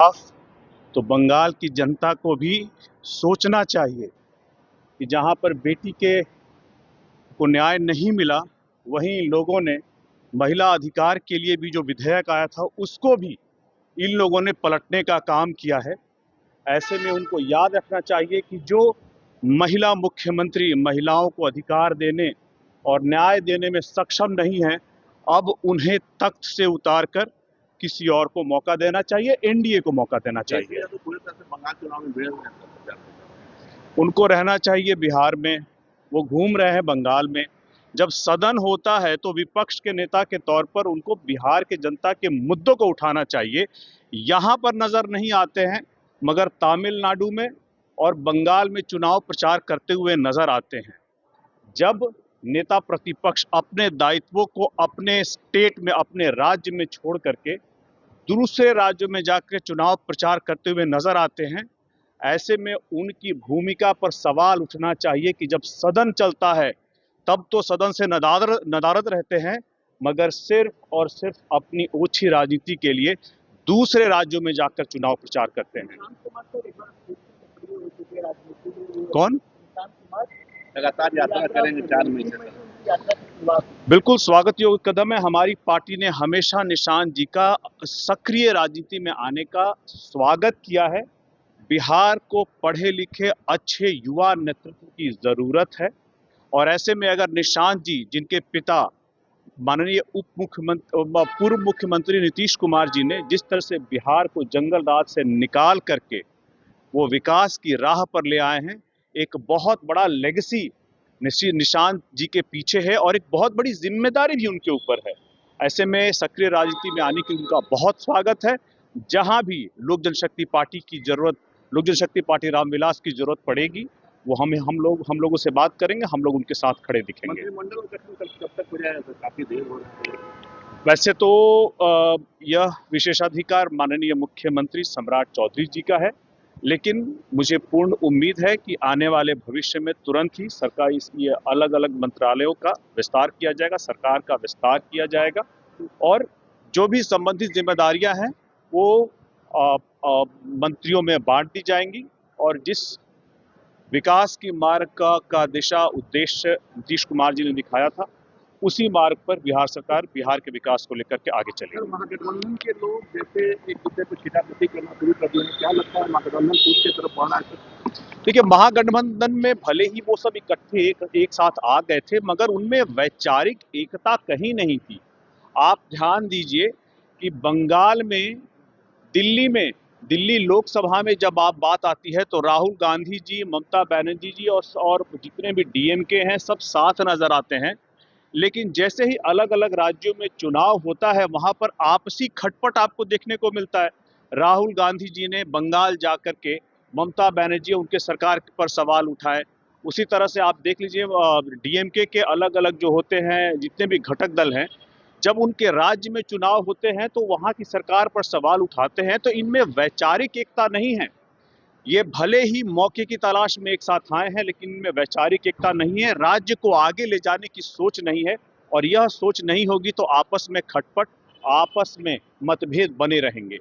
तो बंगाल की जनता को भी सोचना चाहिए कि जहां पर बेटी के को न्याय नहीं मिला, वहीं लोगों ने महिला अधिकार के लिए भी जो विधेयक आया था उसको भी इन लोगों ने पलटने का काम किया है। ऐसे में उनको याद रखना चाहिए कि जो महिला मुख्यमंत्री महिलाओं को अधिकार देने और न्याय देने में सक्षम नहीं है, अब उन्हें तख्त से उतारकर किसी और को मौका देना चाहिए, एनडीए को मौका देना चाहिए। तो पूरी तरह से बंगाल चुनाव में भिड़े हुए हैं। उनको रहना चाहिए बिहार में, वो घूम रहे हैं बंगाल में। जब सदन होता है तो विपक्ष के नेता के तौर पर उनको बिहार के जनता के मुद्दों को उठाना चाहिए। यहाँ पर नजर नहीं आते हैं, मगर तमिलनाडु में और बंगाल में चुनाव प्रचार करते हुए नजर आते हैं। जब नेता प्रतिपक्ष अपने दायित्वों को अपने स्टेट में, अपने राज्य में छोड़ करके दूसरे राज्यों में जाकर चुनाव प्रचार करते हुए नजर आते हैं, ऐसे में उनकी भूमिका पर सवाल उठना चाहिए कि जब सदन चलता है तब तो सदन से नदारद रहते हैं, मगर सिर्फ और सिर्फ अपनी ओछी राजनीति के लिए दूसरे राज्यों में जाकर चुनाव प्रचार करते हैं। कौन? लगातार यात्रा करेंगे 4 महीने तक। बिल्कुल स्वागत योग्य कदम है। हमारी पार्टी ने हमेशा निशांत जी का सक्रिय राजनीति में आने का स्वागत किया है। बिहार को पढ़े लिखे अच्छे युवा नेतृत्व की जरूरत है, और ऐसे में अगर निशांत जी, जिनके पिता माननीय पूर्व मुख्यमंत्री नीतीश कुमार जी ने जिस तरह से बिहार को जंगल राज से निकाल करके वो विकास की राह पर ले आए हैं, एक बहुत बड़ा लेगेसी निशांत जी के पीछे है और एक बहुत बड़ी जिम्मेदारी भी उनके ऊपर है। ऐसे में सक्रिय राजनीति में आने की उनका बहुत स्वागत है। जहां भी लोक जनशक्ति पार्टी की जरूरत, लोक जनशक्ति पार्टी रामविलास की जरूरत पड़ेगी, वो हम लोगों से बात करेंगे, हम लोग उनके साथ खड़े दिखेंगे। मंत्रिमंडल गठन कब तक हो जाएगा? काफी देर हो रहा है। वैसे तो यह विशेषाधिकार माननीय मुख्यमंत्री सम्राट चौधरी जी का है, लेकिन मुझे पूर्ण उम्मीद है कि आने वाले भविष्य में तुरंत ही सरकार इसलिए अलग अलग मंत्रालयों का विस्तार किया जाएगा, सरकार का विस्तार किया जाएगा, और जो भी संबंधित जिम्मेदारियां हैं वो मंत्रियों में बांट दी जाएंगी, और जिस विकास की मार्ग का दिशा उद्देश्य नीतीश कुमार जी ने दिखाया था, उसी मार्ग पर बिहार सरकार बिहार के विकास को लेकर के आगे चलेगी। महागठबंधन के लोग जैसे एक दूसरे को छीटाछीटी करना शुरू कर दिए, क्या लगता है महागठबंधन टूट की तरफ बढ़ रहा है? देखिए, महागठबंधन में भले ही वो सब इकट्ठे एक साथ आ गए थे, मगर उनमें वैचारिक एकता कहीं नहीं थी। आप ध्यान दीजिए कि बंगाल में, दिल्ली लोकसभा में जब आप बात आती है तो राहुल गांधी जी, ममता बनर्जी जी और जितने भी डीएमके हैं सब साथ नजर आते हैं। लेकिन जैसे ही अलग अलग राज्यों में चुनाव होता है, वहां पर आपसी खटपट आपको देखने को मिलता है। राहुल गांधी जी ने बंगाल जाकर के ममता बनर्जी उनके सरकार पर सवाल उठाए। उसी तरह से आप देख लीजिए डीएमके के अलग अलग जो होते हैं, जितने भी घटक दल हैं, जब उनके राज्य में चुनाव होते हैं तो वहां की सरकार पर सवाल उठाते हैं। तो इनमें वैचारिक एकता नहीं है। ये भले ही मौके की तलाश में एक साथ आए हैं, लेकिन इनमें वैचारिक एकता नहीं है, राज्य को आगे ले जाने की सोच नहीं है, और यह सोच नहीं होगी तो आपस में खटपट, आपस में मतभेद बने रहेंगे।